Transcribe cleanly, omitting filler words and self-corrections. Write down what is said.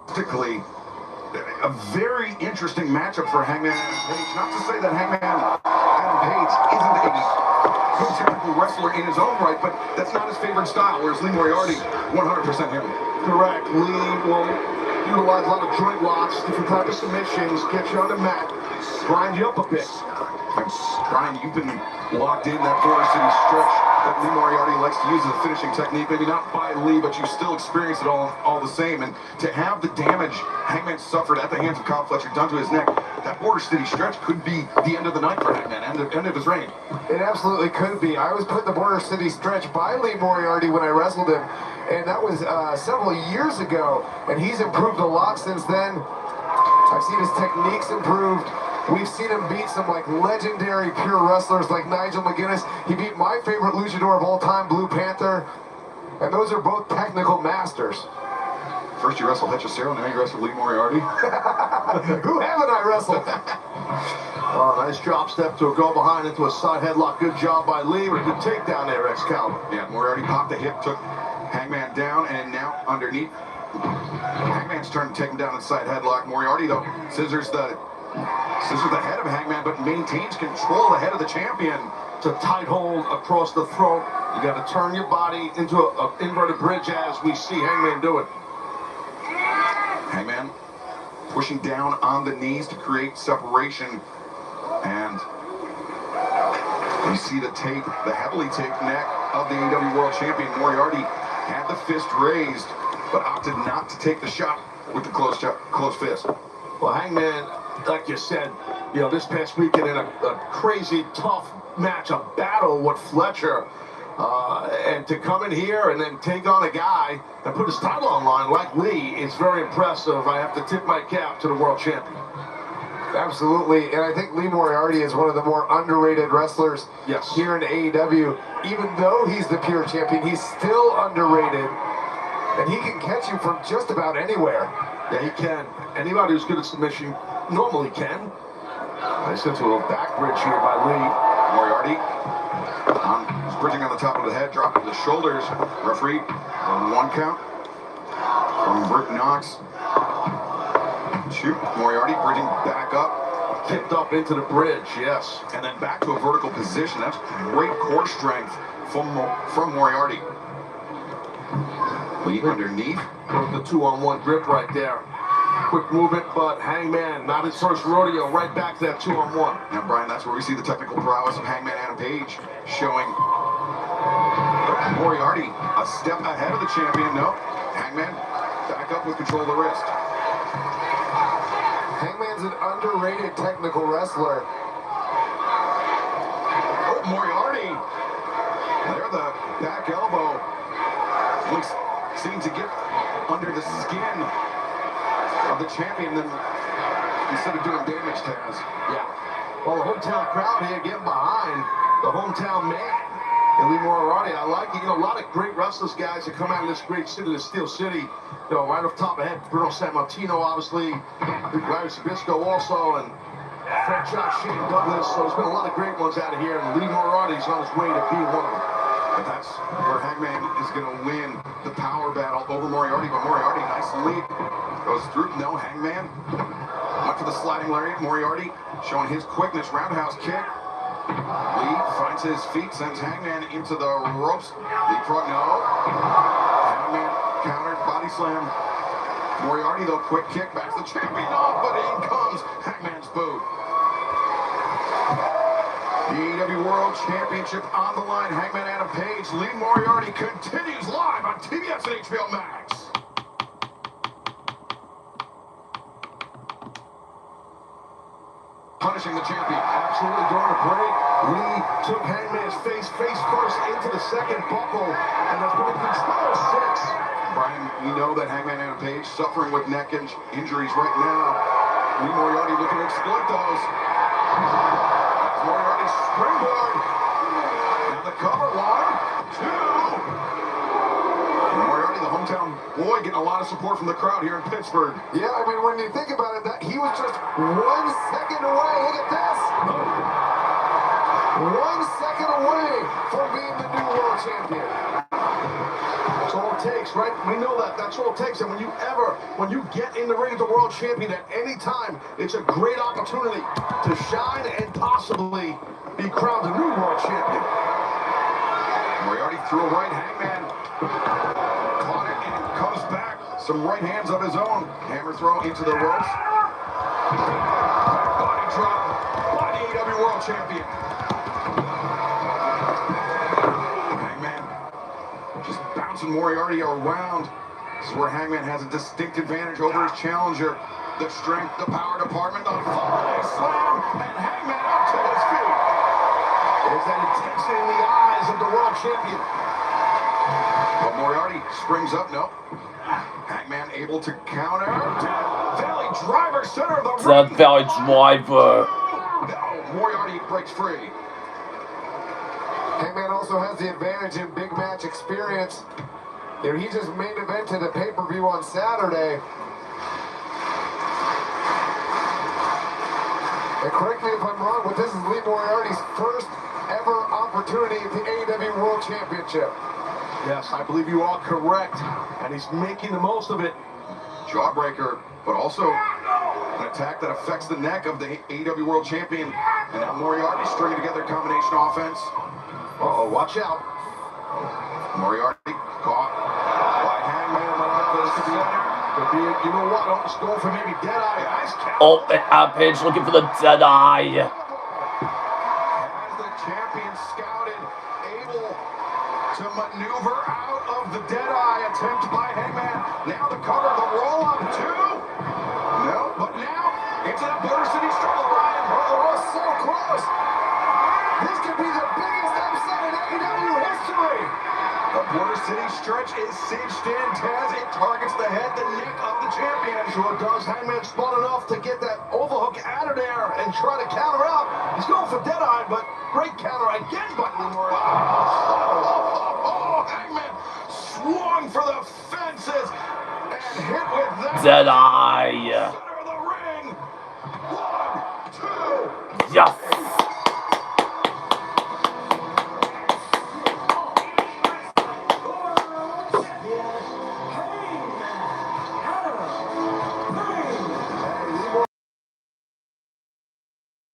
Particularly, a very interesting matchup for Hangman Adam Page. Not to say that Hangman Adam Page isn't a good technical wrestler in his own right, but that's not his favorite style, whereas Lee Moriarty, 100% him. Correct. Lee will utilize a lot of joint locks, different type of submissions, get you on the mat, grind you up a bit. And Brian, you've been locked in that Border City stretch that Lee Moriarty likes to use as a finishing technique. Maybe not by Lee, but you still experience it all the same. And to have the damage Hangman suffered at the hands of Kyle Fletcher done to his neck, that Border City stretch could be the end of the night for Hangman, end of his reign. It absolutely could be. I was put in the Border City stretch by Lee Moriarty when I wrestled him, and that was several years ago, and he's improved a lot since then. I've seen his techniques improved. We've seen him beat some like legendary pure wrestlers like Nigel McGuinness. He beat my favorite luchador of all time, Blue Panther. And those are both technical masters. First you wrestled Hechicero, now you wrestle Lee Moriarty. Who haven't I wrestled? Oh, nice drop step to a go behind into a side headlock. Good job by Lee. With a good takedown there, Excalibur. Yeah, Moriarty popped the hip, took Hangman down, and now underneath. Hangman's turn to take him down inside headlock. Moriarty, though, scissors the head of Hangman, but maintains control of the head of the champion. It's a tight hold across the throat. You got to turn your body into an inverted bridge as we see Hangman do it. Hangman pushing down on the knees to create separation. And you see the tape, the heavily taped neck of the AEW World Champion. Moriarty had the fist raised, but opted not to take the shot with the closed fist. Well, Hangman, like you said, you know, this past weekend in a crazy tough match, a battle with Fletcher, and to come in here and then take on a guy and put his title on line like Lee is very impressive. I have to tip my cap to the world champion. Absolutely, and I think Lee Moriarty is one of the more underrated wrestlers here in AEW. Even though he's the pure champion, he's still underrated, and he can catch you from just about anywhere. Yeah, he can. Anybody who's good at submission normally can. Nice into a little back bridge here by Lee. Moriarty he's bridging on the top of the head, dropping the shoulders. Referee on 1 count from Brick Knox. Shoot, Moriarty bridging back up. Kicked up into the bridge, yes. And then back to a vertical position. That's great core strength from Moriarty. Lee underneath. The 2-on-1 grip right there. Quick movement, but Hangman, not his first rodeo, right back to that 2-on-1. Now, Brian, that's where we see the technical prowess of Hangman Adam Page showing Moriarty a step ahead of the champion. No, Hangman back up with control of the wrist. Hangman's an underrated technical wrestler. Oh, Moriarty. There, the back elbow. Seems to get under the skin of the champion, then instead of doing damage, Taz. Yeah. Well, the hometown crowd here getting behind the hometown man. And Lee Moriarty, I like it. You know, a lot of great wrestlers, guys, that come out of this great city, the Steel City. You know, right off the top of the head, Bruno Sammartino, obviously, Larry Sabisco also, and Fred Josh, Shane Douglas. So there's been a lot of great ones out of here, and Lee Moriarty's on his way to be one of them. But that's where Hangman is going to win the power battle over Moriarty. But Moriarty, nice lead. Goes through. No, Hangman went for the sliding lariat. Moriarty showing his quickness. Roundhouse kick. Lee finds his feet, sends Hangman into the ropes. Leapfrog, no. Hangman countered, body slam. Moriarty, though, quick kick. Back to the champion. Oh, but in comes Hangman's boot. The AEW World Championship on the line. Hangman Adam Page, Lee Moriarty continues live on TBS and HBO Max. Punishing the champion. Absolutely, during the break, Lee took Hangman's face first into the second buckle, and has been in control since. Brian, we know that Hangman Adam Page suffering with neck injuries right now. Lee Moriarty looking to exploit those. Moriarty springboard. Now the cover, 1, 2. Moriarty, the hometown boy, getting a lot of support from the crowd here in Pittsburgh. Yeah, I mean, when you think about it, that he was just 1 second away. Look at this. 1 second away from being the new world champion. It's all it takes, right? We know that. That's all it takes. And when you get in the ring as a world champion at any time, it's a great opportunity to shine and possibly be crowned a new world champion. Moriarty threw a right hangman. Caught it and comes back. Some right hands of his own. Hammer throw into the ropes. Body drop by the AEW World Champion. Hangman just bouncing Moriarty around. This is where Hangman has a distinct advantage over his challenger. The strength, the power department, the fallaway slam, and Hangman up to his feet. There's that intensity in the eyes of the world champion. But Moriarty springs up, no. Hangman able to counter. Valley driver, center of the ring. That Valley driver. No, Moriarty breaks free. Hangman also has the advantage in big match experience. There, he just main evented a pay-per-view on Saturday. And correct me if I'm wrong, but this is Lee Moriarty's first ever opportunity at the AEW World Championship. Yes, I believe you are correct, and he's making the most of it. Jawbreaker, but also an attack that affects the neck of the AEW World Champion. And now Moriarty stringing together a combination offense. Uh-oh, watch out. Moriarty caught by Hangman. Could be, you know what, almost going for maybe Deadeye. Ice cap. Oh, Rampage looking for the dead eye. As the champion scouted, able to maneuver out of the Deadeye attempt by Hangman. Now the cover, the roll-up, two. No, but now into the Border City struggle, Ryan. Oh, so close. This could be the biggest upset in AEW history. The Border City stretch is cinched in, Taz. It targets the head, the neck of the champion. Sure does. Hangman's smart enough to get that overhook out of there and try to counter out. He's going for Deadeye, but great counter again by Lee Moriarty. Hangman swung for the fences and hit with that. Dead eye.